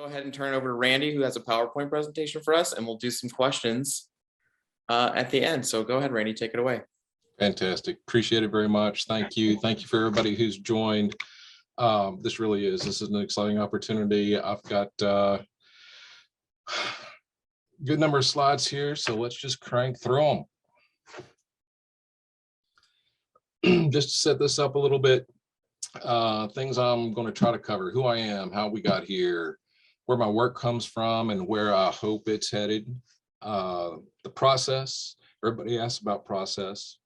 ahead and turn it over to Randy, who has a PowerPoint presentation for us, and we'll do some questions at the end. So go ahead, Randy, take it away. Fantastic. Appreciate it very much. Thank you. Thank you for everybody who's joined. This is an exciting opportunity. I've got a good number of slides here, so let's just crank through them. Just to set this up a little bit, things I'm going to try to cover: who I am, how we got here, where my work comes from, and where I hope it's headed. The process, everybody asks about process,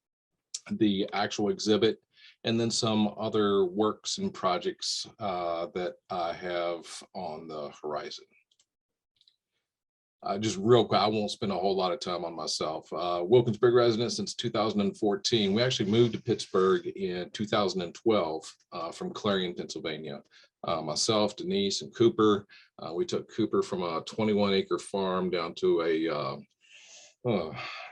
the actual exhibit, and then some other works and projects that I have on the horizon. Just real quick, I won't spend a whole lot of time on myself. Wilkinsburg resident since 2014. We actually moved to Pittsburgh in 2012 from Clarion, Pennsylvania. Myself, Denise, and Cooper. We took Cooper from a 21-acre farm down to a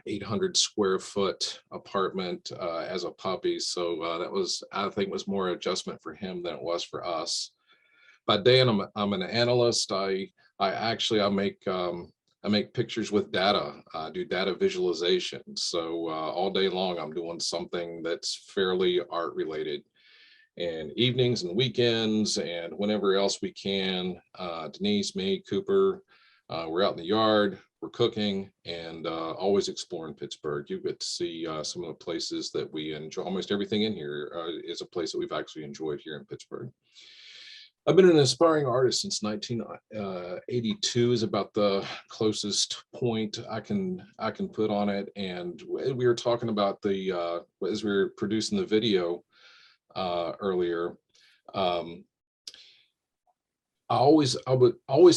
800 square foot apartment as a puppy. So that was, I think, was more adjustment for him than it was for us. By day, I'm an analyst. I make pictures with data. I do data visualization. So all day long, I'm doing something that's fairly art related. And evenings and weekends and whenever else we can, Denise, me, Cooper, we're out in the yard, we're cooking, and always exploring Pittsburgh. You get to see some of the places that we enjoy. Almost everything in here is a place that we've actually enjoyed here in Pittsburgh. I've been an aspiring artist since 1982 is about the closest point I can put on it. And we were talking about the as we were producing the video earlier. I always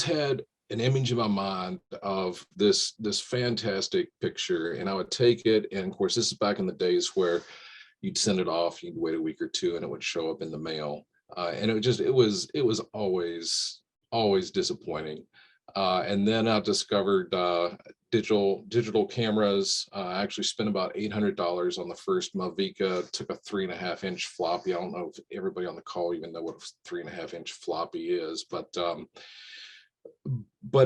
had an image in my mind of this fantastic picture, and I would take it. And of course, this is back in the days where you'd send it off, you'd wait a week or two, and it would show up in the mail. And it was always disappointing. And then I discovered digital cameras. I actually spent about $800 on the first Mavica. Took a 3.5-inch floppy. I don't know if everybody on the call even know what a 3.5-inch floppy is, but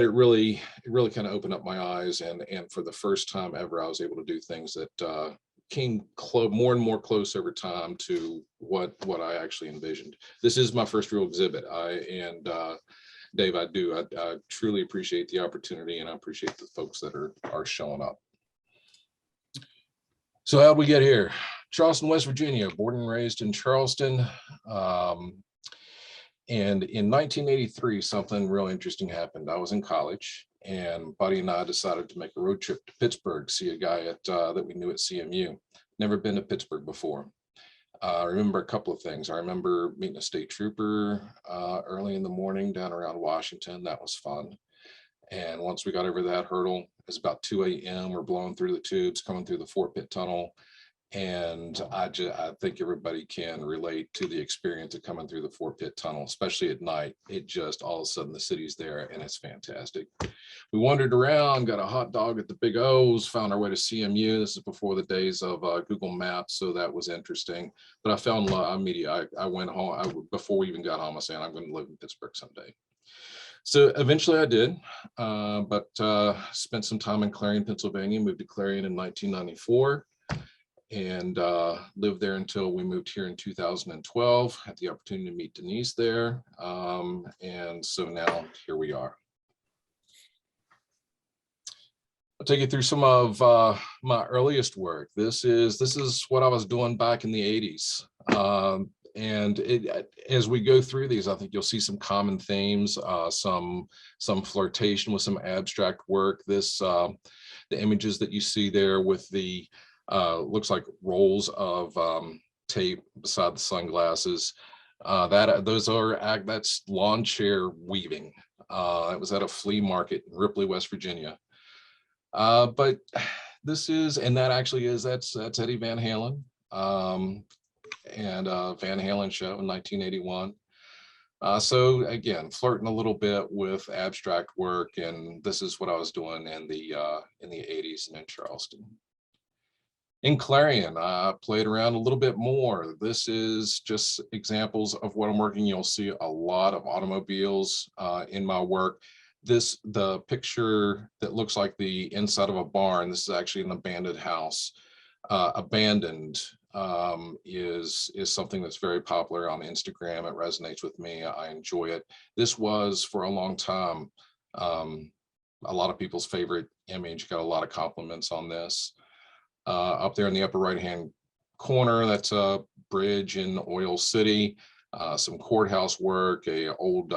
it really kind of opened up my eyes. And for the first time ever, I was able to do things that came more and more close over time to what I actually envisioned. This is my first real exhibit. Dave, I truly appreciate the opportunity, and I appreciate the folks that are showing up. So how'd we get here? Charleston, West Virginia, born and raised in Charleston. And in 1983, something real interesting happened. I was in college, and Buddy and I decided to make a road trip to Pittsburgh, see a guy that we knew at CMU. Never been to Pittsburgh before. I remember a couple of things. I remember meeting a state trooper early in the morning down around Washington. That was fun. And once we got over that hurdle, it's about 2 a.m. We're blowing through the tubes, coming through the Fort Pitt Tunnel. And I think everybody can relate to the experience of coming through the Fort Pitt Tunnel, especially at night. It just, all of a sudden, the city's there, and it's fantastic. We wandered around, got a hot dog at the Big O's, found our way to CMU. This is before the days of Google Maps, so that was interesting. But I fell in love immediately. I went home. Before we even got home, I said, I'm going to live in Pittsburgh someday. So eventually I did, but spent some time in Clarion, Pennsylvania, moved to Clarion in 1994. And lived there until we moved here in 2012. Had the opportunity to meet Denise there, and so now here we are. I'll take you through some of my earliest work. This is what I was doing back in the 80s, and as we go through these, I think you'll see some common themes, some flirtation with some abstract work. The images that you see there with the looks like rolls of tape beside the sunglasses. That's lawn chair weaving. It was at a flea market in Ripley, West Virginia. But this is, and that actually is, that's Eddie Van Halen, and Van Halen show in 1981. So again, flirting a little bit with abstract work, and this is what I was doing in the 80s and in Charleston. In Clarion, I played around a little bit more. This is just examples of what I'm working. You'll see a lot of automobiles in my work. The picture that looks like the inside of a barn, this is actually an abandoned house. Abandoned is something that's very popular on Instagram. It resonates with me. I enjoy it. This was for a long time a lot of people's favorite image. Got a lot of compliments on this. Up there in the upper right hand corner, that's a bridge in Oil City, some courthouse work, a old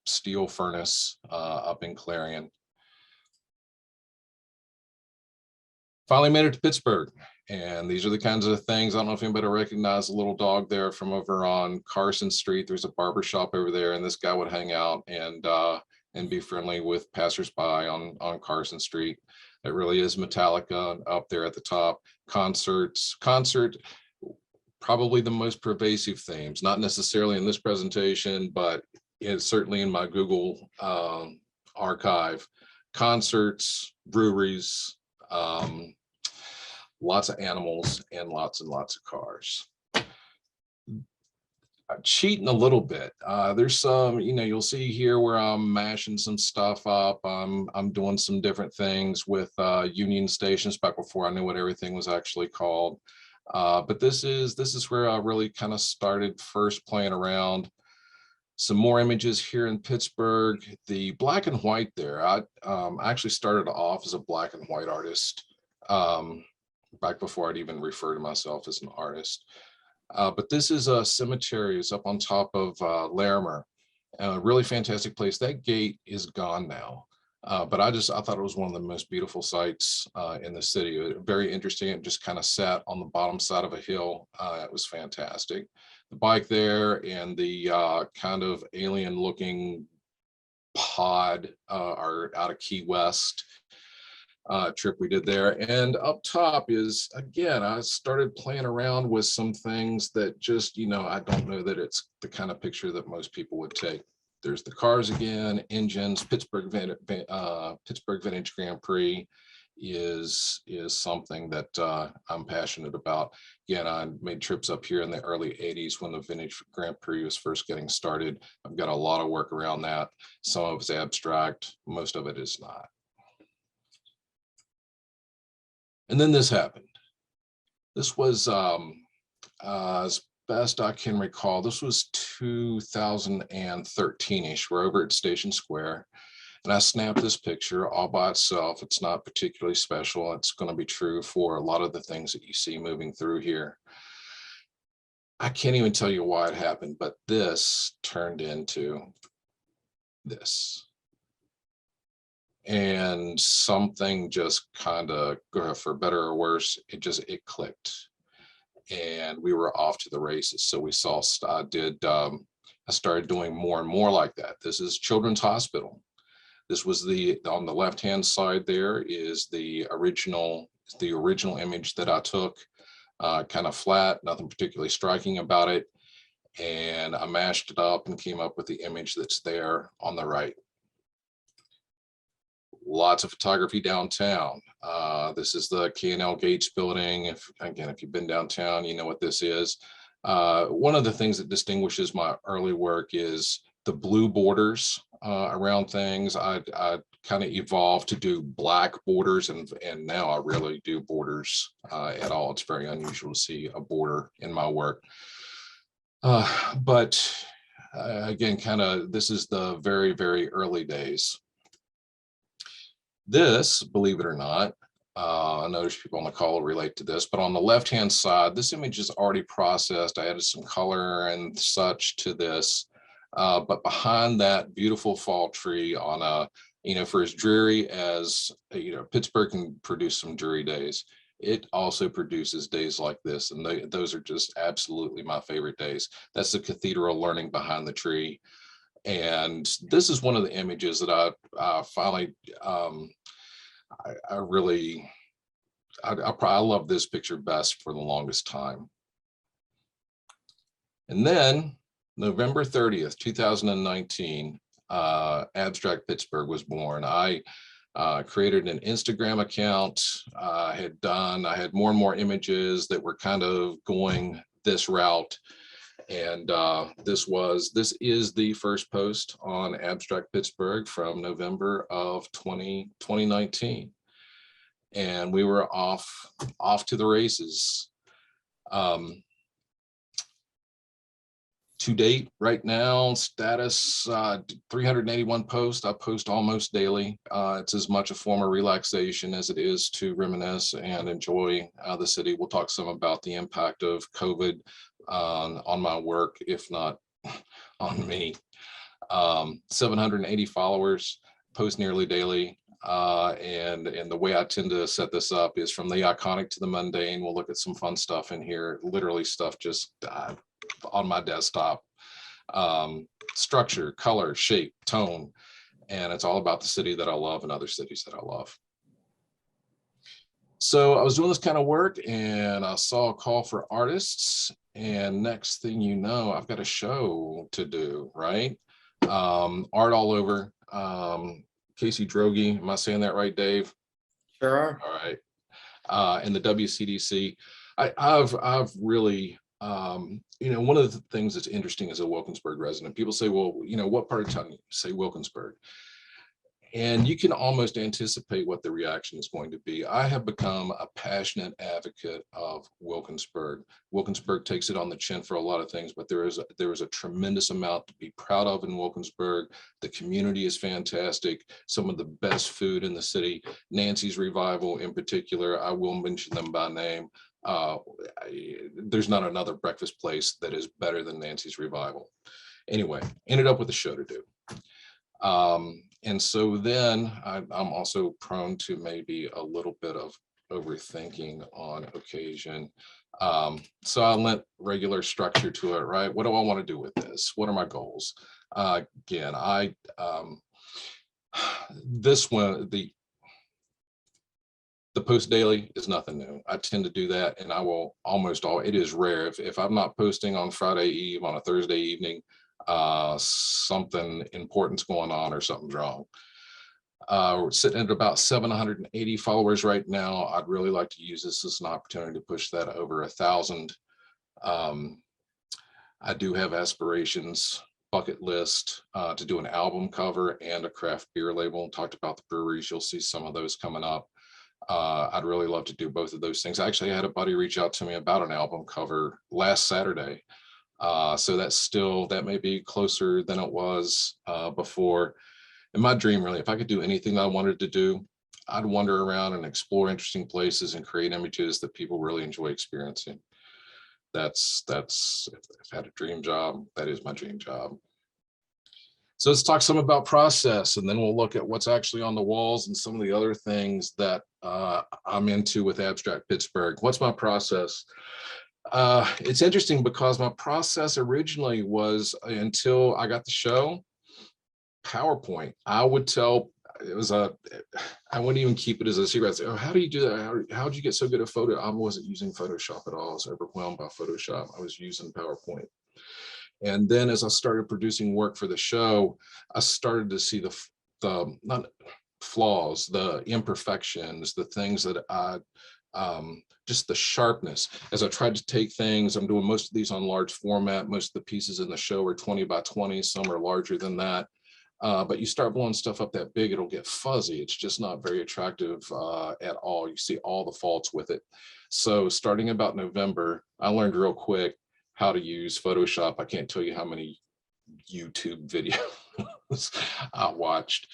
steel furnace up in Clarion. Finally made it to Pittsburgh, and these are the kinds of things. I don't know if anybody recognized the little dog there from over on Carson Street. There's a barber shop over there, and this guy would hang out and be friendly with passersby on Carson Street. It really is Metallica up there at the top. Concert, probably the most pervasive themes, not necessarily in this presentation, but it's certainly in my Google archive. Concerts, breweries, lots of animals, and lots of cars. Cheating a little bit. There's some, you'll see here where I'm mashing some stuff up. I'm doing some different things with Union Stations back before I knew what everything was actually called. But this is where I really kind of started first playing around. Some more images here in Pittsburgh. The black and white there. I actually started off as a black and white artist back before I'd even refer to myself as an artist. But this is a cemetery. It's up on top of Larimer. A really fantastic place. That gate is gone now. But I thought it was one of the most beautiful sites in the city. Very interesting. It just kind of sat on the bottom side of a hill. It was fantastic. The bike there and the kind of alien looking pod are out of Key West. Trip we did there. And up top is, again, I started playing around with some things that just, I don't know that it's the kind of picture that most people would take. There's the cars again, engines. Pittsburgh Vintage Grand Prix is something that I'm passionate about. Again, I made trips up here in the early 80s when the Vintage Grand Prix was first getting started. I've got a lot of work around that. Some of it's abstract, most of it is not. And then this happened. This was, as best I can recall, this was 2013-ish. We're over at Station Square, and I snapped this picture all by itself. It's not particularly special. It's going to be true for a lot of the things that you see moving through here. I can't even tell you why it happened, but this turned into this. And something just kind of, for better or worse, it clicked, and we were off to the races. So I started doing more and more like that. This is Children's Hospital. This was on the left-hand side there is the original image that I took, kind of flat, nothing particularly striking about it. And I mashed it up and came up with the image that's there on the right. Lots of photography downtown. This is the K&L Gates building. If you've been downtown, you know what this is. One of the things that distinguishes my early work is the blue borders around things. I kind of evolved to do black borders, and now I really do borders at all. It's very unusual to see a border in my work. But again, this is the very, very early days. This, believe it or not, I notice people on the call will relate to this, but on the left-hand side, this image is already processed. I added some color and such to this, but behind that beautiful fall tree on a, for as dreary as, Pittsburgh can produce some dreary days. It also produces days like this, and those are just absolutely my favorite days. That's the cathedral learning behind the tree. And this is one of the images that I finally, I love this picture best for the longest time. And then November 30th, 2019, Abstract Pittsburgh was born. I Created an Instagram account. I had more and more images that were kind of going this route. And this is the first post on Abstract Pittsburgh from November of 2019. And we were off to the races. To date, right now, status 381 posts. I post almost daily. It's as much a form of relaxation as it is to reminisce and enjoy the city. We'll talk some about the impact of COVID on my work, if not on me. 780 followers, post nearly daily. And the way I tend to set this up is from the iconic to the mundane. We'll look at some fun stuff in here, literally stuff just on my desktop. Structure, color, shape, tone, and it's all about the city that I love and other cities that I love. So I was doing this kind of work and I saw a call for artists, and next thing you know, I've got a show to do, right? Art all over. Casey Droege, am I saying that right, Dave? Sure are. All right. And the WCDC. I've really, one of the things that's interesting as a Wilkinsburg resident, people say, well, what part of town? You say Wilkinsburg. And you can almost anticipate what the reaction is going to be. I have become a passionate advocate of Wilkinsburg. Wilkinsburg takes it on the chin for a lot of things, but there is a tremendous amount to be proud of in Wilkinsburg. The community is fantastic. Some of the best food in the city. Nancy's Revival in particular, I will mention them by name. There's not another breakfast place that is better than Nancy's Revival. Anyway, ended up with a show to do. And so then I'm also prone to maybe a little bit of overthinking on occasion. So I lent regular structure to it, right? What do I want to do with this? What are my goals? Again, this one, the post daily is nothing new. I tend to do that, and I will it is rare. If I'm not posting on Friday Eve, on a Thursday evening, something important's going on or something's wrong. We're sitting at about 780 followers right now. I'd really like to use this as an opportunity to push that over 1,000. I do have aspirations, bucket list, to do an album cover and a craft beer label. Talked about the breweries. You'll see some of those coming up. I'd really love to do both of those things. I actually had a buddy reach out to me about an album cover last Saturday. So that may be closer than it was before. And my dream, really, if I could do anything that I wanted to do, I'd wander around and explore interesting places and create images that people really enjoy experiencing. If I had a dream job, that is my dream job. So let's talk some about process, and then we'll look at what's actually on the walls and some of the other things that I'm into with Abstract Pittsburgh. What's my process? It's interesting because my process originally was, until I got the show, PowerPoint. I would tell, I wouldn't even keep it as a secret. I'd say, oh, how do you do that? How did you get so good at photo? I wasn't using Photoshop at all. I was overwhelmed by Photoshop. I was using PowerPoint. And then as I started producing work for the show, I started to see the not flaws, the imperfections, the things that just the sharpness. As I tried to take things, I'm doing most of these on large format. Most of the pieces in the show are 20 by 20. Some are larger than that. But you start blowing stuff up that big, it'll get fuzzy. It's just not very attractive at all. You see all the faults with it. So starting about November, I learned real quick how to use Photoshop. I can't tell you how many YouTube videos I watched.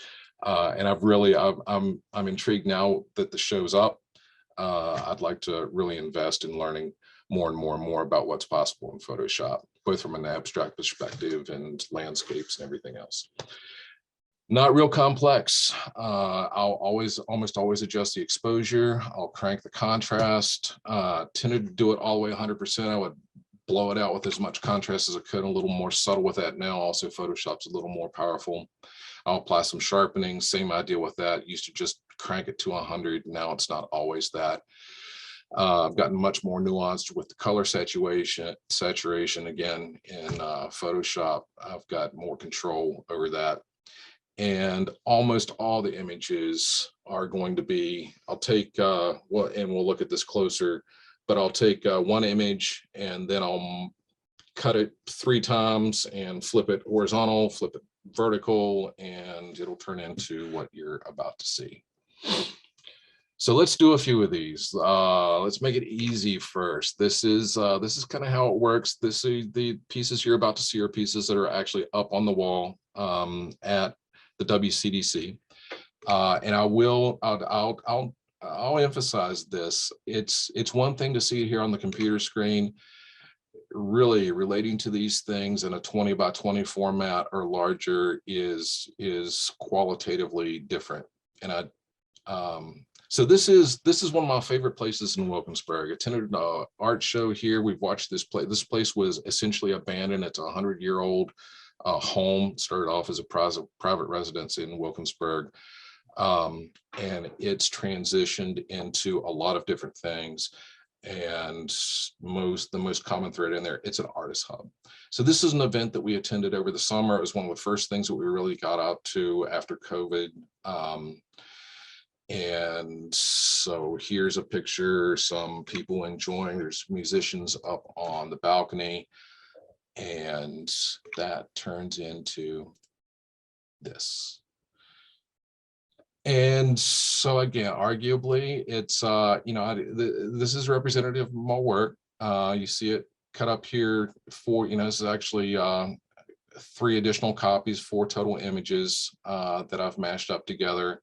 And I'm intrigued now that the show's up. I'd like to really invest in learning more and more and more about what's possible in Photoshop, both from an abstract perspective and landscapes and everything else. Not real complex. I'll almost always adjust the exposure. I'll crank the contrast. Tended to do it all the way 100%. I would blow it out with as much contrast as I could, a little more subtle with that now. Also, Photoshop's a little more powerful. I'll apply some sharpening, same idea with that. Used to just crank it to 100. Now it's not always that. I've gotten much more nuanced with the color saturation again in Photoshop. I've got more control over that. And almost all the images are going to be, I'll take, well, and we'll look at this closer, but I'll take one image and then I'll cut it 3 times and flip it horizontal, flip it vertical, and it'll turn into what you're about to see. So let's do a few of these. Let's make it easy first. This is kind of how it works. The pieces you're about to see are pieces that are actually up on the wall at the WCDC. And I'll emphasize this. It's one thing to see it here on the computer screen. Really relating to these things in a 20 by 20 format or larger is qualitatively different. And so this is one of my favorite places in Wilkinsburg. Attended an art show here. We've watched this place. This place was essentially abandoned. It's a 100-year-old home. Started off as a private residence in Wilkinsburg. And it's transitioned into a lot of different things. And the most common thread in there, it's an artist hub. So this is an event that we attended over the summer. It was one of the first things that we really got out to after COVID. And so here's a picture, some people enjoying, there's musicians up on the balcony, and that turns into this. And so again, arguably, it's, this is representative of my work. You see it cut up here for, this is actually 3 additional copies, 4 total images that I've mashed up together.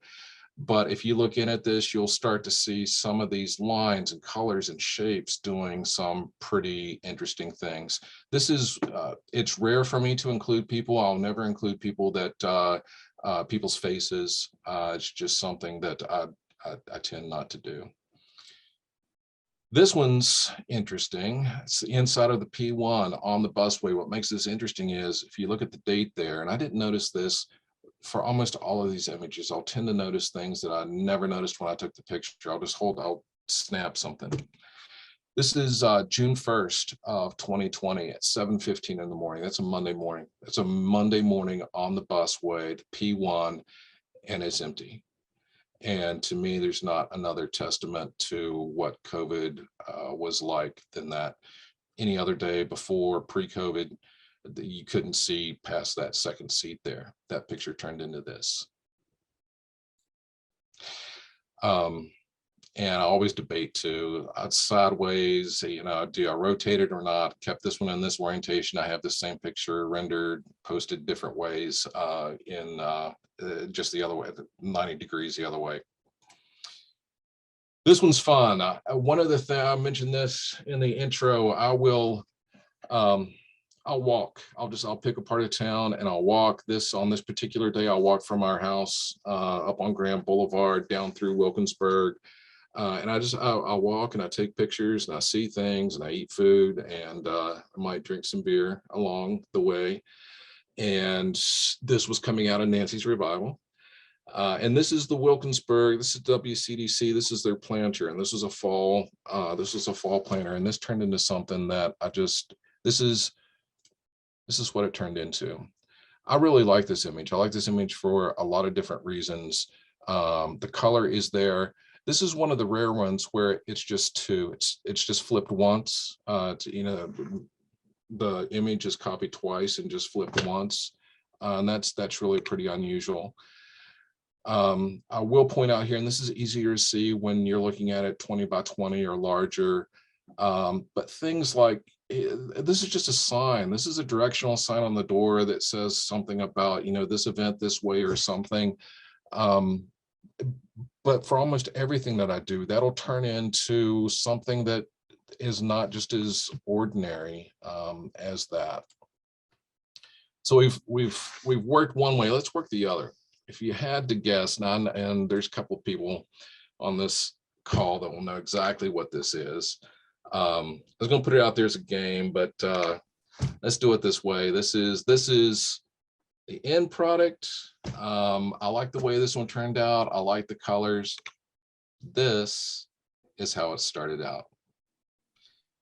But if you look in at this, you'll start to see some of these lines and colors and shapes doing some pretty interesting things. This is, it's rare for me to include people. I'll never include people that, people's faces. It's just something that I tend not to do. This one's interesting. It's the inside of the P1 on the busway. What makes this interesting is if you look at the date there, and I didn't notice this for almost all of these images, I'll tend to notice things that I never noticed when I took the picture. I'll snap something. This is June 1st of 2020 at 7:15 in the morning. That's a Monday morning. It's a Monday morning on the busway, P1, and it's empty. And to me, there's not another testament to what COVID was like than that. Any other day before, pre-COVID, you couldn't see past that second seat there. That picture turned into this. And I always debate too, sideways, do I rotate it or not? Kept this one in this orientation. I have the same picture rendered, posted different ways in just the other way, 90 degrees the other way. This one's fun. One of the things, I mentioned this in the intro, I'll walk. I'll pick a part of town and I'll walk on this particular day. I'll walk from our house up on Grand Boulevard down through Wilkinsburg. And I'll walk and I take pictures and I see things and I eat food and I might drink some beer along the way. And this was coming out of Nancy's Revival. And this is the Wilkinsburg, this is WCDC, this is their planter, and this is a fall planter, and this turned into something that this is what it turned into. I really like this image. I like this image for a lot of different reasons. The color is there. This is one of the rare ones where it's just 2. It's just flipped once. The image is copied twice and just flipped once. And that's really pretty unusual. I will point out here, and this is easier to see when you're looking at it 20 by 20 or larger. But things like, this is just a sign. This is a directional sign on the door that says something about, this event this way or something. But for almost everything that I do, that'll turn into something that is not just as ordinary as that. So we've worked one way. Let's work the other. If you had to guess, and there's a couple of people on this call that will know exactly what this is. I was going to put it out there as a game, but let's do it this way. This is the end product. I like the way this one turned out. I like the colors. This is how it started out.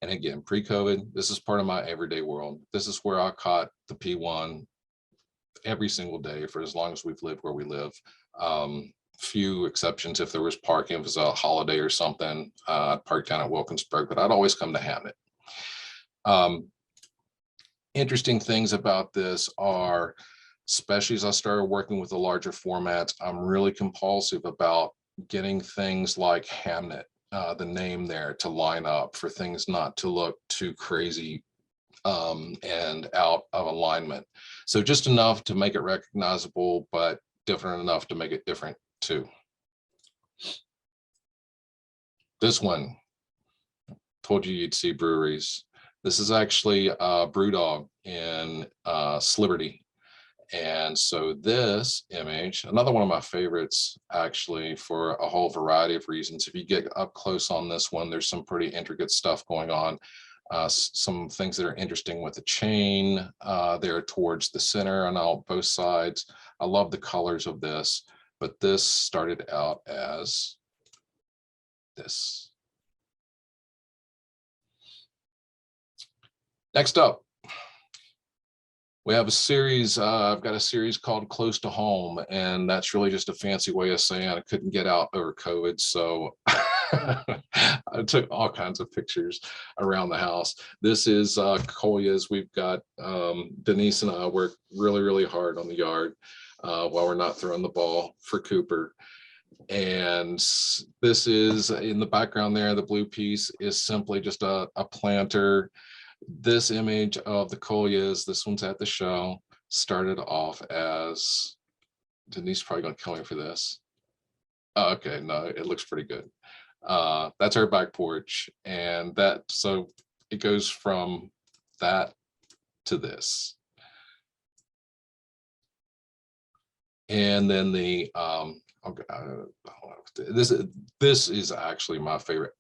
And again, pre-COVID, this is part of my everyday world. This is where I caught the P1 every single day for as long as we've lived where we live. Few exceptions if there was parking, if it was a holiday or something, I'd park down at Wilkinsburg, but I'd always come to Hamnet. Interesting things about this are, especially as I started working with the larger formats, I'm really compulsive about getting things like Hamnet, the name there, to line up for things not to look too crazy and out of alignment. So just enough to make it recognizable, but different enough to make it different too. This one, told you you'd see breweries. This is actually Brewdog in Sliberty. And so this image, another one of my favorites, actually, for a whole variety of reasons. If you get up close on this one, there's some pretty intricate stuff going on. Some things that are interesting with the chain there towards the center and out both sides. I love the colors of this, but this started out as this. Next up, we have a series. I've got a series called Close to Home, and that's really just a fancy way of saying I couldn't get out over COVID. So I took all kinds of pictures around the house. This is Kolya's. We've got Denise and I work really, really hard on the yard while we're not throwing the ball for Cooper. And this is in the background there. The blue piece is simply just a planter. This image of the Kolyas, this one's at the show, started off as, Denise probably gonna kill me for this. Oh, okay, no, it looks pretty good. That's our back porch, and that, so it goes from that to this. And then the this is actually my favorite.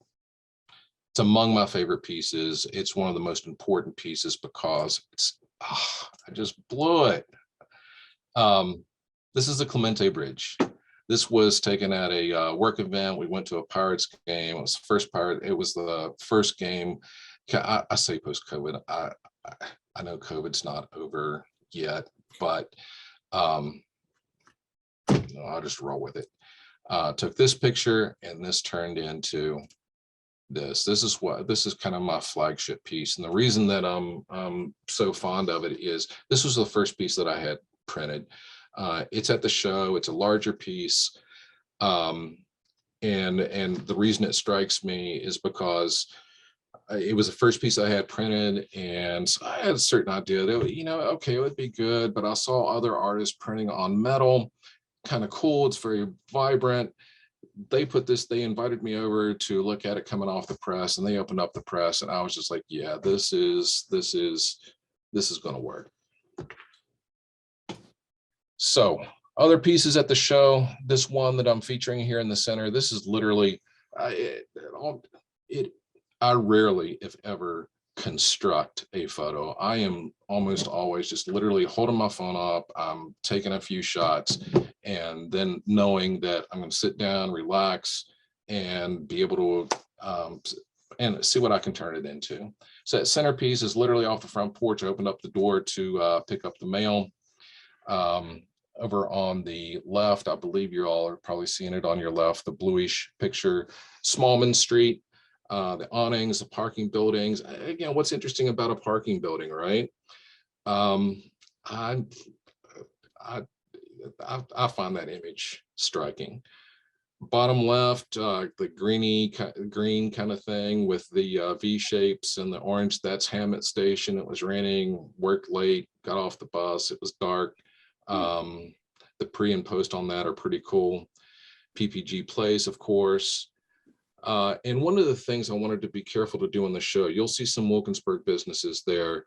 It's among my favorite pieces. It's one of the most important pieces because it's, I just blew it. This is the Clemente Bridge. This was taken at a work event. We went to a Pirates game. It was the first game. I say post-COVID. I know COVID's not over yet, but I'll just roll with it. Took this picture, and this turned into this. This is kind of my flagship piece, and the reason that I'm so fond of it is this was the first piece that I had printed. It's at the show. It's a larger piece, and the reason it strikes me is because it was the first piece I had printed, and I had a certain idea that, you know, okay, it would be good, but I saw other artists printing on metal, kind of cool. It's very vibrant. They invited me over to look at it coming off the press, and they opened up the press, and I was just like, yeah, this is going to work. So other pieces at the show, this one that I'm featuring here in the center, this is literally, I rarely, if ever, construct a photo. I am almost always just literally holding my phone up, I'm taking a few shots, and then knowing that I'm going to sit down, relax, and be able to and see what I can turn it into. So that centerpiece is literally off the front porch. I opened up the door to pick up the mail. Over on the left, I believe you all are probably seeing it on your left, the bluish picture, Smallman Street, the awnings, the parking buildings. Again, what's interesting about a parking building, right? I find that image striking. Bottom left, the green kind of thing with the V shapes and the orange, that's Hamnet Station. It was raining, worked late, got off the bus, it was dark. The pre and post on that are pretty cool. PPG Place, of course. And one of the things I wanted to be careful to do on the show, you'll see some Wilkinsburg businesses there.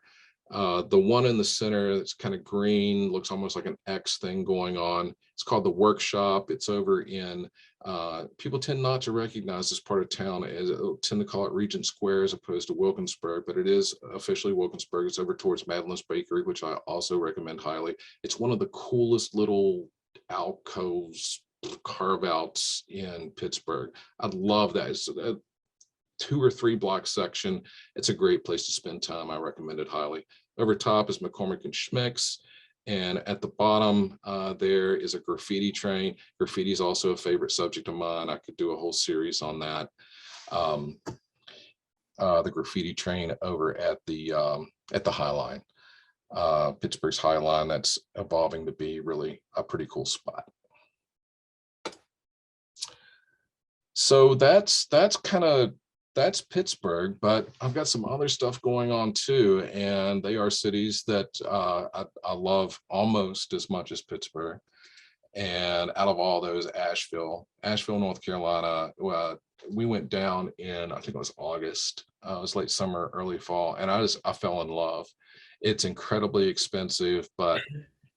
The one in the center that's kind of green, looks almost like an X thing going on. It's called the Workshop. It's over in, people tend not to recognize this part of town, as tend to call it Regent Square as opposed to Wilkinsburg, but it is officially Wilkinsburg. It's over towards Madeline's Bakery, which I also recommend highly. It's one of the coolest little alcoves, carve outs in Pittsburgh. I love that. It's a 2 or 3 block section. It's a great place to spend time. I recommend it highly. Over top is McCormick and Schmick's, And at the bottom, there is a graffiti train. Graffiti is also a favorite subject of mine. I could do a whole series on that. The graffiti train over at the High Line, Pittsburgh's High Line, that's evolving to be really a pretty cool spot. So that's Pittsburgh, but I've got some other stuff going on too, and they are cities that I love almost as much as Pittsburgh. And out of all those, Asheville, North Carolina, we went down in, I think it was August. It was late summer, early fall, and I fell in love. It's incredibly expensive, but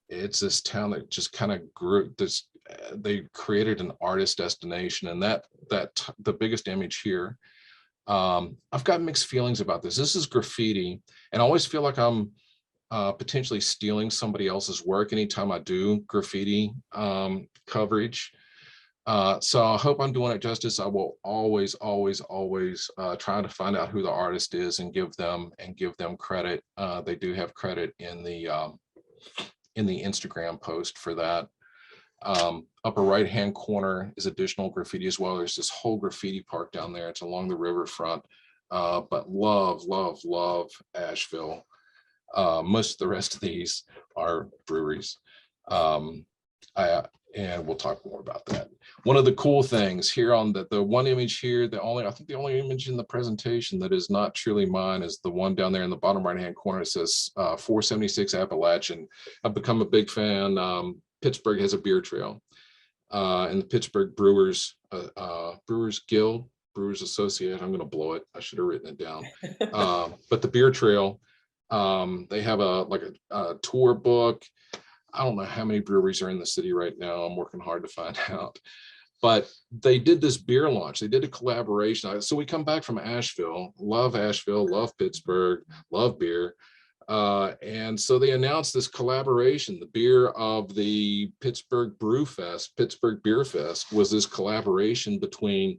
it's this town that just kind of grew. They created an artist destination, and that the biggest image here. I've got mixed feelings about this. This is graffiti, and I always feel like I'm potentially stealing somebody else's work anytime I do graffiti coverage. So I hope I'm doing it justice. I will always try to find out who the artist is and give them credit. They do have credit in the Instagram post for that. Upper right hand corner is additional graffiti as well. There's this whole graffiti park down there. It's along the riverfront. But love Asheville. Most of the rest of these are breweries. And we'll talk more about that. One of the cool things here on the one image here, I think the only image in the presentation that is not truly mine is the one down there in the bottom right hand corner. It says 476 Appalachian. I've become a big fan. Pittsburgh has a beer trail, and the Pittsburgh Brewers Guild, Brewers Association. I'm going to blow it. I should have written it down. But the beer trail, they have a tour book. I don't know how many breweries are in the city right now. I'm working hard to find out. But they did this beer launch. They did a collaboration. So we come back from Asheville, love Pittsburgh, love beer. And so they announced this collaboration. The beer of the Pittsburgh Brew Fest, Pittsburgh Beer Fest, was this collaboration between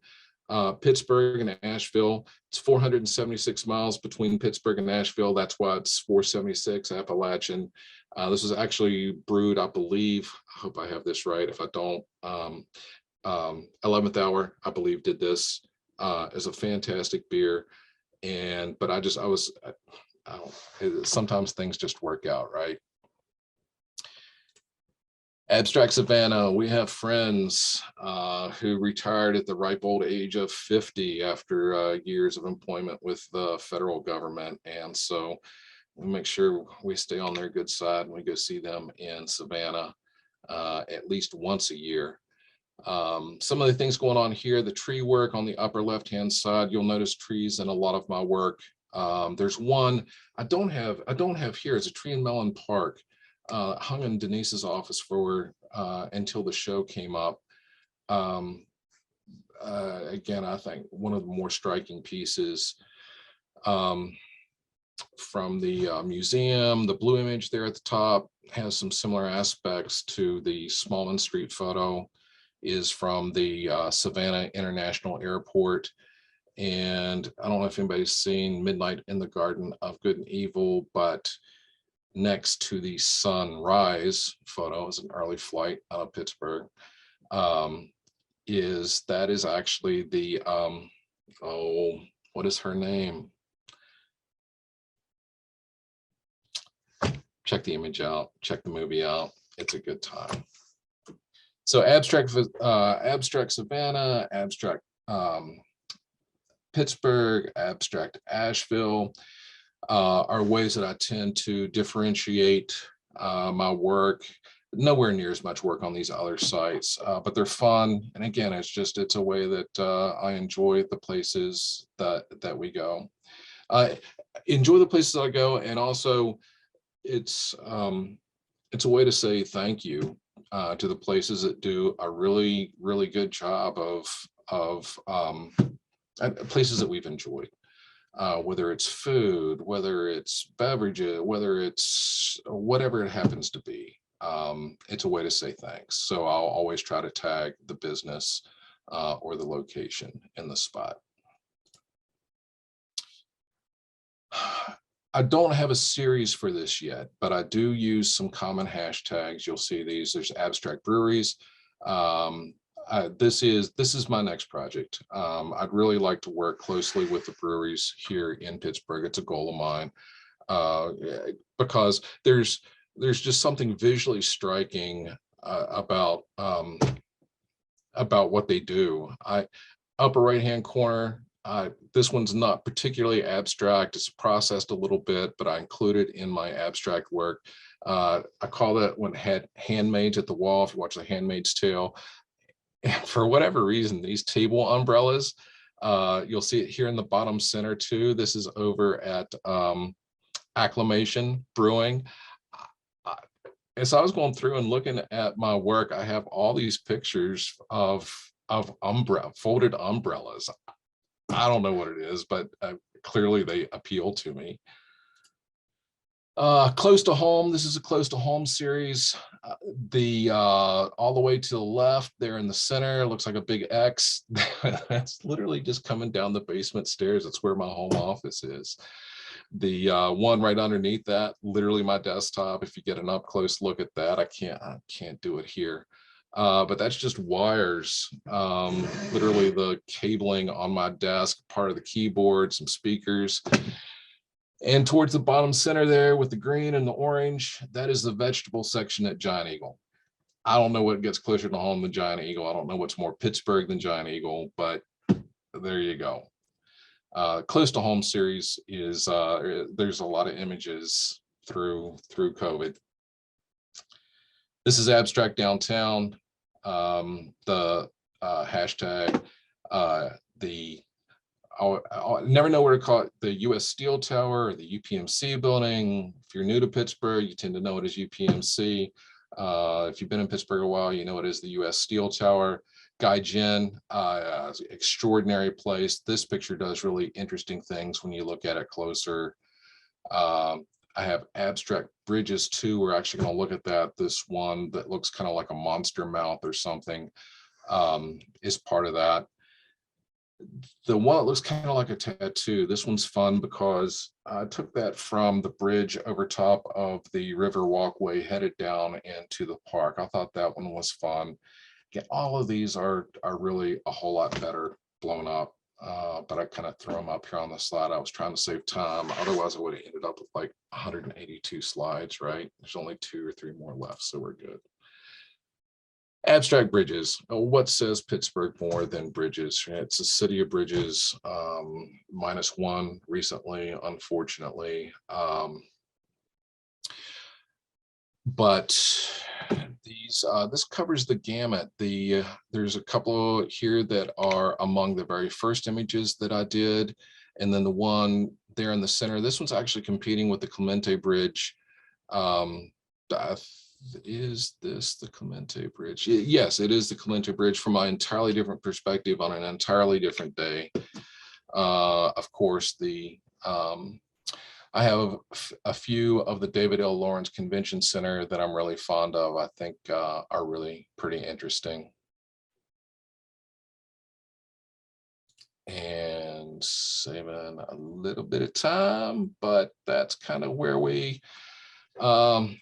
Pittsburgh and Asheville. It's 476 miles between Pittsburgh and Asheville. That's why it's 476 Appalachian. This was actually brewed, I believe, I hope I have this right. If I don't, 11th Hour, I believe, did this as a fantastic beer. Sometimes things just work out, right? Abstract Savannah, we have friends who retired at the ripe old age of 50 after years of employment with the federal government. And so we make sure we stay on their good side and we go see them in Savannah at least once a year. Some of the things going on here, the tree work on the upper left-hand side, you'll notice trees in a lot of my work. There's one I don't have here. It's a tree in Mellon Park. Hung in Denise's office for until the show came up. Again, I think one of the more striking pieces from the museum. The blue image there at the top has some similar aspects to the Smallman Street photo, is from the Savannah International Airport. And I don't know if anybody's seen Midnight in the Garden of Good and Evil, but next to the sunrise photo is an early flight out of Pittsburgh. Is actually the what is her name? Check the image out, check the movie out. It's a good time. So abstract Savannah, abstract Pittsburgh, abstract Asheville are ways that I tend to differentiate my work. Nowhere near as much work on these other sites, but they're fun. And again, it's a way that I enjoy the places that we go. I enjoy the places I go, and also it's a way to say thank you to the places that do a really, really good job of places that we've enjoyed. Whether it's food, whether it's beverages, whether it's whatever it happens to be, it's a way to say thanks. So I'll always try to tag the business or the location in the spot. I don't have a series for this yet, but I do use some common hashtags. You'll see these. There's abstract breweries. This is my next project. I'd really like to work closely with the breweries here in Pittsburgh. It's a goal of mine, because there's just something visually striking about what they do. Upper right hand corner. This one's not particularly abstract. It's processed a little bit, but I include it in my abstract work. I call that one handmaids at the wall. If you watch The Handmaid's Tale, and for whatever reason, these table umbrellas, you'll see it here in the bottom center too. This is over at Acclamation Brewing. As I was going through and looking at my work, I have all these pictures of folded umbrellas. I don't know what it is, but clearly they appeal to me. Close to home. This is a close to home series. All the way to the left there in the center looks like a big X. That's literally just coming down the basement stairs. That's where my home office is. The one right underneath that, literally my desktop. If you get an up close look at that, I can't do it here. But that's just wires, literally the cabling on my desk, part of the keyboard, some speakers. And towards the bottom center there with the green and the orange, that is the vegetable section at Giant Eagle. I don't know what gets closer to home than Giant Eagle. I don't know what's more Pittsburgh than Giant Eagle, but there you go. Close to home series is, there's a lot of images through COVID. This is Abstract Downtown. The hashtag, I never know where to call it, the US Steel Tower or the UPMC building. If you're new to Pittsburgh, you tend to know it as UPMC. If you've been in Pittsburgh a while, you know it is the US Steel Tower. Gaijin, extraordinary place. This picture does really interesting things when you look at it closer. I have abstract bridges too. We're actually going to look at that. This one that looks kind of like a monster mouth or something is part of that. The one that looks kind of like a tattoo, this one's fun because I took that from the bridge over top of the river walkway headed down into the park. I thought that one was fun. Again, all of these are really a whole lot better blown up. But I kind of throw them up here on the slide. I was trying to save time. Otherwise, I would have ended up with like 182 slides, right? There's only 2 or 3 more left, so we're good. Abstract bridges. What says Pittsburgh more than bridges? It's a city of bridges, -1 recently, unfortunately. But this covers the gamut. There's a couple here that are among the very first images that I did, and then the one there in the center. This one's actually competing with the Clemente Bridge. Is this the Clemente Bridge? Yes, it is the Clemente Bridge from an entirely different perspective on an entirely different day. Of course, I have a few of the David L. Lawrence Convention Center that I'm really fond of. I think are really pretty interesting. And saving a little bit of time, but that's kind of where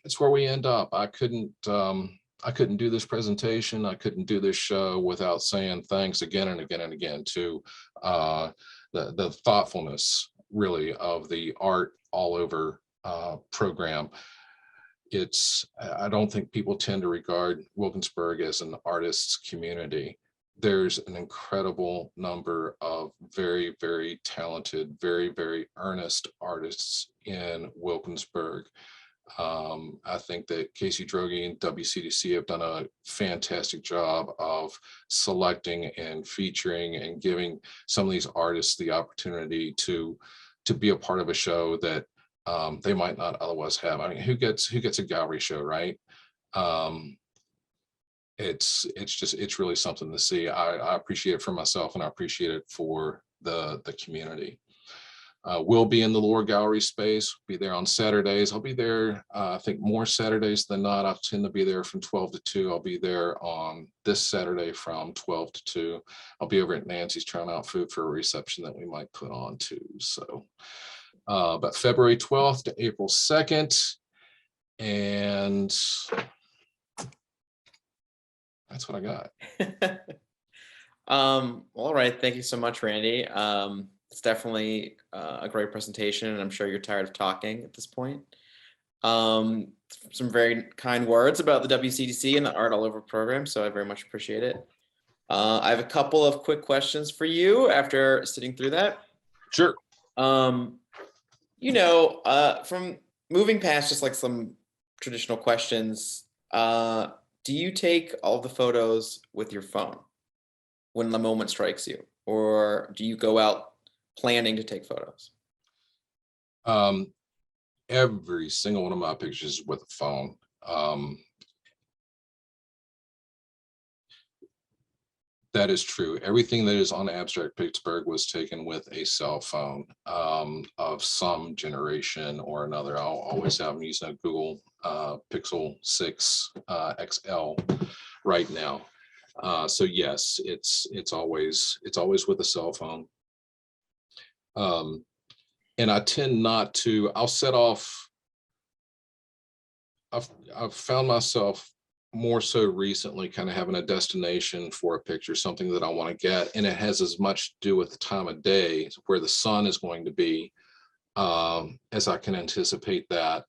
it's where we end up. I couldn't do this presentation. I couldn't do this show without saying thanks again and again and again to the thoughtfulness really of the Art All Over program. I don't think people tend to regard Wilkinsburg as an artist's community. There's an incredible number of very, very talented, very, very earnest artists in Wilkinsburg. I think that Casey Droege and WCDC have done a fantastic job of selecting and featuring and giving some of these artists the opportunity to be a part of a show that they might not otherwise have. I mean, who gets a gallery show, right? It's really something to see. I appreciate it for myself, and I appreciate it for the community. We'll be in the Lohr Gallery space, be there on Saturdays. I'll be there, I think more Saturdays than not. I tend to be there from 12 to 2. I'll be there on this Saturday from 12 to 2. I'll be over at Nancy's trying out food for a reception that we might put on too. So But February 12th to April 2nd. And that's what I got. All right. Thank you so much, Randy. It's definitely a great presentation, and I'm sure you're tired of talking at this point. Some very kind words about the WCDC and the Art All Over program, so I very much appreciate it. I have a couple of quick questions for you after sitting through that. Sure. From moving past just like some traditional questions, do you take all the photos with your phone when the moment strikes you, or do you go out planning to take photos? Every single one of my pictures is with a phone. That is true. Everything that is on Abstract Pittsburgh was taken with a cell phone of some generation or another. I'll always have them using a Google Pixel 6 XL right now. So yes, it's always with a cell phone. And I tend not to. I'll set off. I've found myself more so recently kind of having a destination for a picture, something that I want to get, and it has as much to do with the time of day, where the sun is going to be, as I can anticipate that.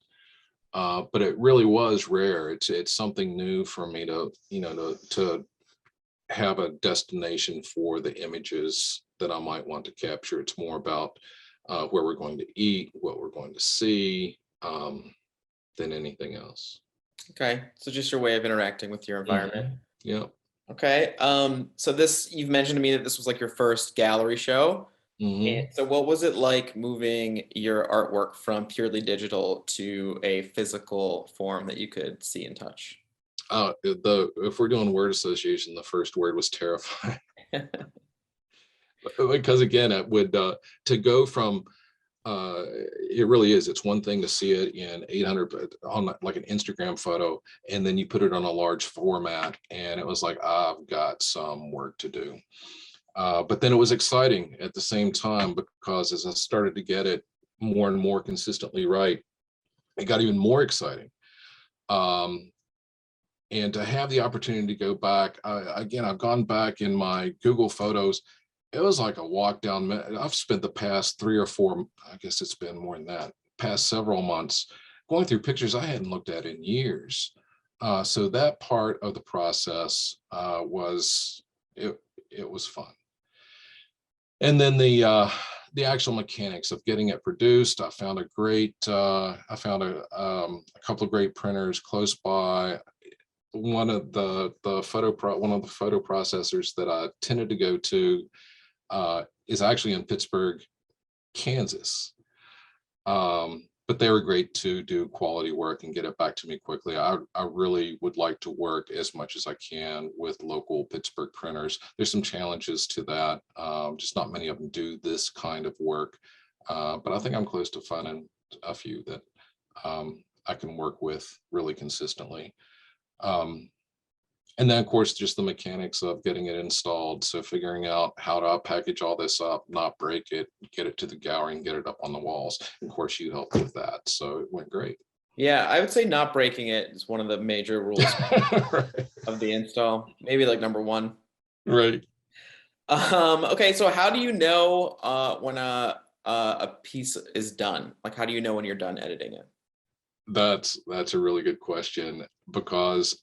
But it really was rare. It's something new for me to to have a destination for the images that I might want to capture. It's more about where we're going to eat, what we're going to see, than anything else. Okay, so just your way of interacting with your environment. Yeah. Okay, so you've mentioned to me that this was like your first gallery show. And so what was it like moving your artwork from purely digital to a physical form that you could see and touch? If we're doing word association, the first word was terrifying. Because again, it would to go from it really is. It's one thing to see it in 800 on like an Instagram photo, and then you put it on a large format, and it was like, I've got some work to do. But then it was exciting at the same time, because as I started to get it more and more consistently right, it got even more exciting. And to have the opportunity to go back, again, I've gone back in my Google Photos. It was like a walk down. I've spent the past 3 or 4, I guess it's been more than that, past several months, going through pictures I hadn't looked at in years. So that part of the process was fun. And then the actual mechanics of getting it produced, I found a couple of great printers close by. One of the photo processors that I tended to go to is actually in Pittsburgh, Kansas. But they were great to do quality work and get it back to me quickly. I really would like to work as much as I can with local Pittsburgh printers. There's some challenges to that. Just not many of them do this kind of work. But I think I'm close to finding a few that I can work with really consistently. And then, of course, just the mechanics of getting it installed. So figuring out how to package all this up, not break it, get it to the gallery and get it up on the walls. Of course, you helped with that. So it went great. Yeah, I would say not breaking it is one of the major rules Right. of the install. Maybe like number 1. Right. Okay, so how do you know when a piece is done? Like, how do you know when you're done editing it? That's a really good question, because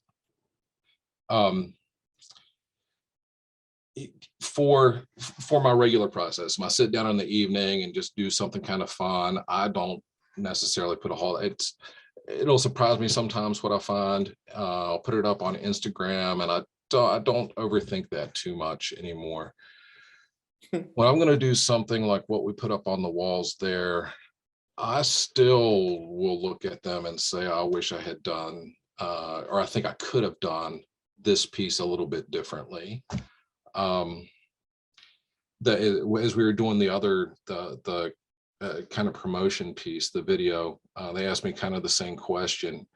for my regular process, my sit down in the evening and just do something kind of fun, I don't necessarily put a whole, it'll surprise me sometimes what I find. I'll put it up on Instagram, and I don't overthink that too much anymore. When I'm going to do something like what we put up on the walls there, I still will look at them and say, I wish I had done, or I think I could have done this piece a little bit differently. As we were doing the kind of promotion piece, the video, they asked me kind of the same question.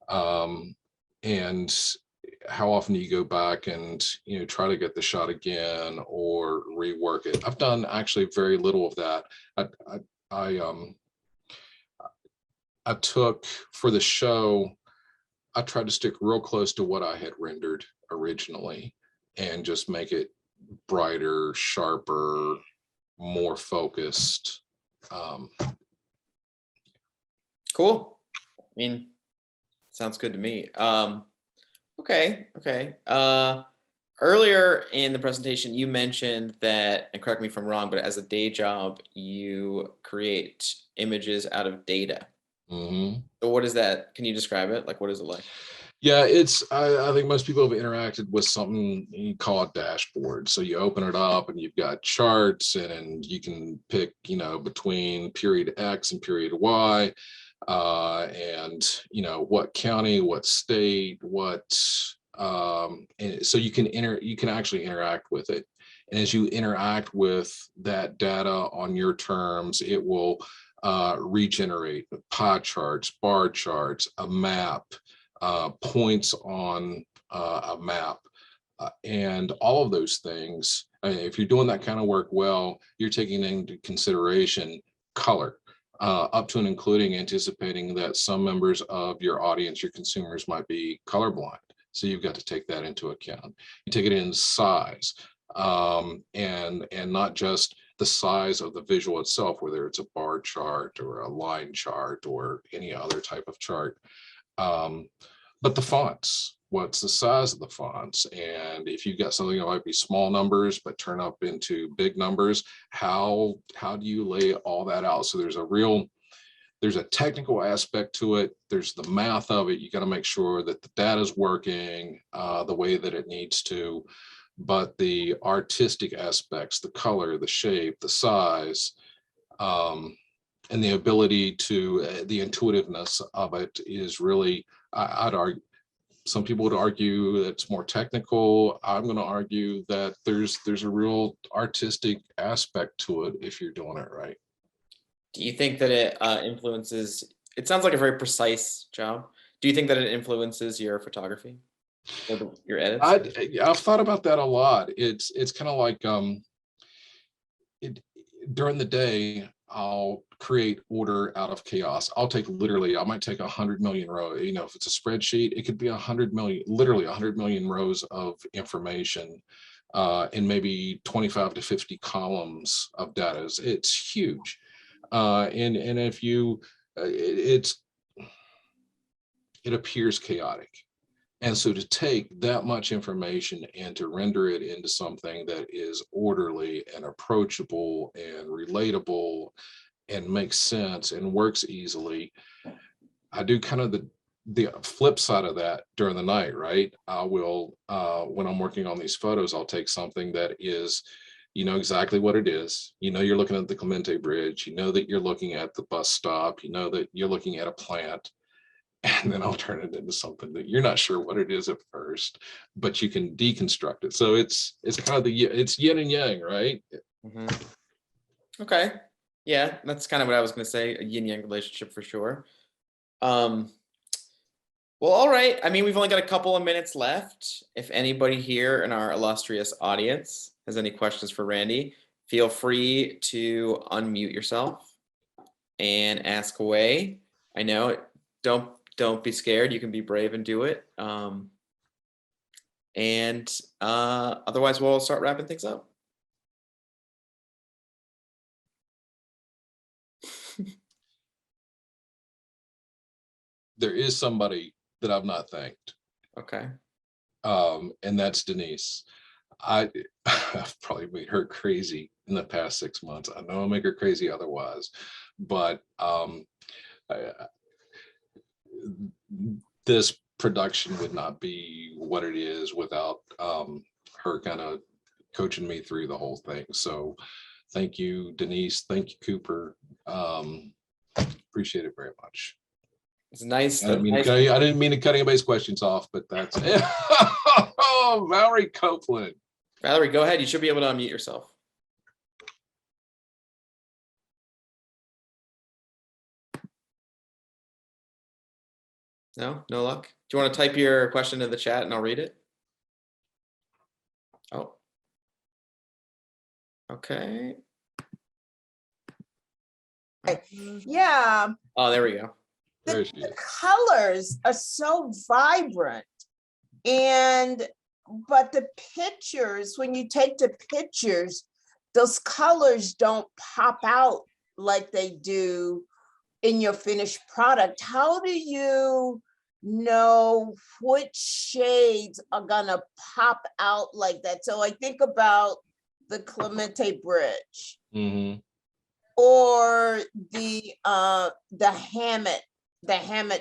And how often do you go back and try to get the shot again or rework it? I've done actually very little of that. I took for the show, I tried to stick real close to what I had rendered originally and just make it brighter, sharper, more focused. Cool. I mean, sounds good to me. Okay. Earlier in the presentation, you mentioned that, and correct me if I'm wrong, but as a day job, you create images out of data. Mm-hmm. So what is that? Can you describe it? Like, what is it like? Yeah, I think most people have interacted with something you call a dashboard. So you open it up and you've got charts and you can pick, between period X and period Y, and, what county, what state, and so you can actually interact with it. And as you interact with that data on your terms, it will regenerate pie charts, bar charts, a map, points on a map, and all of those things. If you're doing that kind of work well, you're taking into consideration color, up to and including anticipating that some members of your audience, your consumers, might be colorblind. So you've got to take that into account. You take it in size, and not just the size of the visual itself, whether it's a bar chart or a line chart or any other type of chart. But the fonts, what's the size of the fonts? And if you've got something that might be small numbers, but turn up into big numbers, how do you lay all that out? So there's a technical aspect to it. There's the math of it. You got to make sure that the data is working the way that it needs to. But the artistic aspects, the color, the shape, the size, and the ability to, the intuitiveness of it is really, I'd argue, some people would argue that it's more technical. I'm going to argue that there's a real artistic aspect to it if you're doing it right. Do you think that it influences, it sounds like a very precise job. Do you think that it influences your photography or your edits? I've thought about that a lot. It's kind of like, during the day, I'll create order out of chaos. I might take 100 million rows. If it's a spreadsheet, it could be 100 million, literally 100 million rows of information, and maybe 25 to 50 columns of data. It's huge. And if you, it appears chaotic. And so to take that much information and to render it into something that is orderly and approachable and relatable and makes sense and works easily, I do kind of the flip side of that during the night, right? I will, when I'm working on these photos, I'll take something that is, exactly what it is. You're looking at the Clemente Bridge, that you're looking at the bus stop, that you're looking at a plant. And then I'll turn it into something that you're not sure what it is at first, but you can deconstruct it. So it's kind of it's yin and yang, right? Mm-hmm. Okay. Yeah, that's kind of what I was going to say, a yin-yang relationship for sure. Well, all right. I mean, we've only got a couple of minutes left. If anybody here in our illustrious audience has any questions for Randy, feel free to unmute yourself and ask away. I know, don't be scared. You can be brave and do it. Otherwise, we'll start wrapping things up. There is somebody that I've not thanked. Okay. And that's Denise. I've probably made her crazy in the past 6 months. I know I'll make her crazy otherwise, but this production would not be what it is without her kind of coaching me through the whole thing. So thank you, Denise. Thank you, Cooper. Appreciate it very much. It's nice. I didn't mean to cut anybody's questions off, but that's it. Oh, Valerie Copeland. Valerie, go ahead. You should be able to unmute yourself. No luck. Do you want to type your question in the chat and I'll read it? Oh. Okay. Yeah, Oh, there we go. There she the is. colors are so vibrant. But the pictures, when you take the pictures, those colors don't pop out like they do in your finished product. How do you know which shades are gonna pop out like that? So I think about the Clemente Bridge Mhm. or the Hammett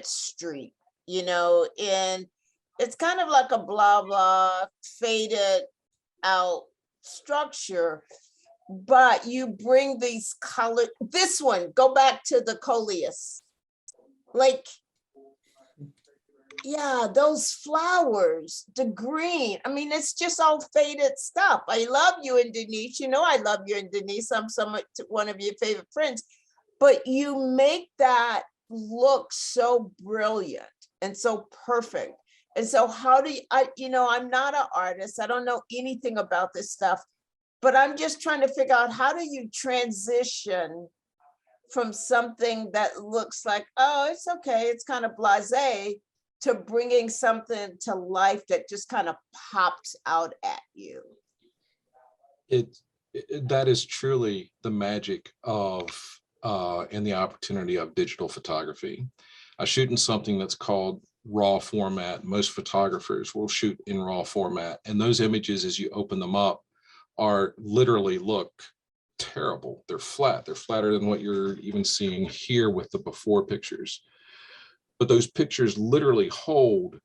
Street, and it's kind of like a blah blah faded out structure, but you bring these colors. This one, go back to the coleus, like, yeah, those flowers, the green. I mean, it's just all faded stuff. I love you and Denise. I love you and Denise. I'm one of your favorite friends, but you make that look so brilliant and so perfect. And so how do I'm not an artist. I don't know anything about this stuff, but I'm just trying to figure out, how do you transition from something that looks like, oh, it's okay, it's kind of blasé, to bringing something to life that just kind of pops out at you? That is truly the magic of and the opportunity of digital photography. I shoot in something that's called raw format. Most photographers will shoot in raw format, and those images, as you open them up, are literally look terrible. They're flat. They're flatter than what you're even seeing here with the before pictures. But those pictures literally hold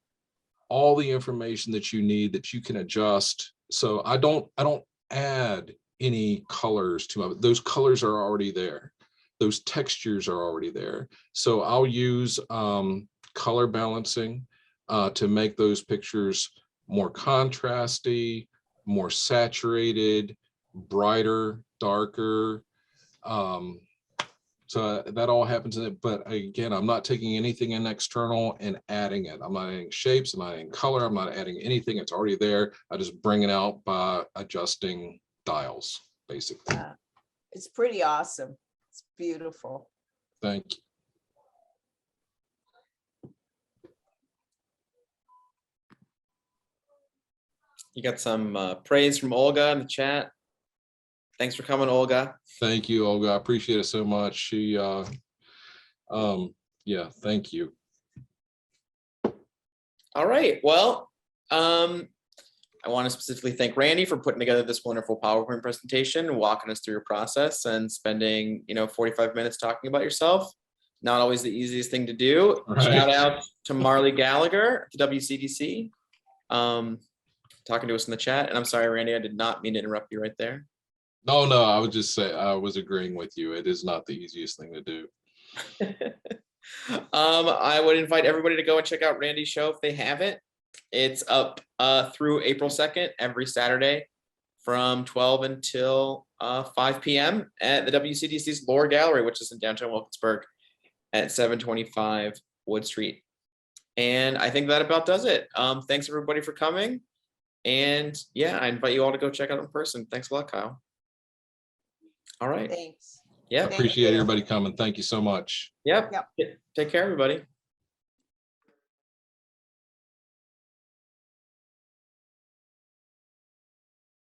all the information that you need, that you can adjust. So I don't add any colors to them. Those colors are already there. Those textures are already there. So I'll use color balancing to make those pictures more contrasty, more saturated, brighter, darker. So that all happens in it. But again, I'm not taking anything in external and adding it. I'm not adding shapes, I'm not adding color, I'm not adding anything. It's already there. I just bring it out by adjusting dials, basically. It's pretty awesome. It's beautiful. Thank you. You got some praise from Olga in the chat. Thanks for coming, Olga. Thank you, Olga. I appreciate it so much. She, yeah, thank you. All right. Well, I want to specifically thank Randy for putting together this wonderful PowerPoint presentation and walking us through your process and spending, 45 minutes talking about yourself. Not always the easiest thing to do. Right. Shout out to Marley Gallagher, the WCDC, talking to us in the chat. And I'm sorry, Randy, I did not mean to interrupt you right there. No, I would just say I was agreeing with you. It is not the easiest thing to do. I would invite everybody to go and check out Randy's show if they haven't. It's up through April 2nd, every Saturday from 12 until 5 p.m. at the WCDC's Lohr Gallery, which is in downtown Wilkinsburg at 725 Wood Street. And I think that about does it. Thanks everybody for coming. And yeah, I invite you all to go check out in person. Thanks a lot, Kyle. All right. Thanks. Yeah. I appreciate everybody coming. Thank you so much. Yep. Take care, everybody.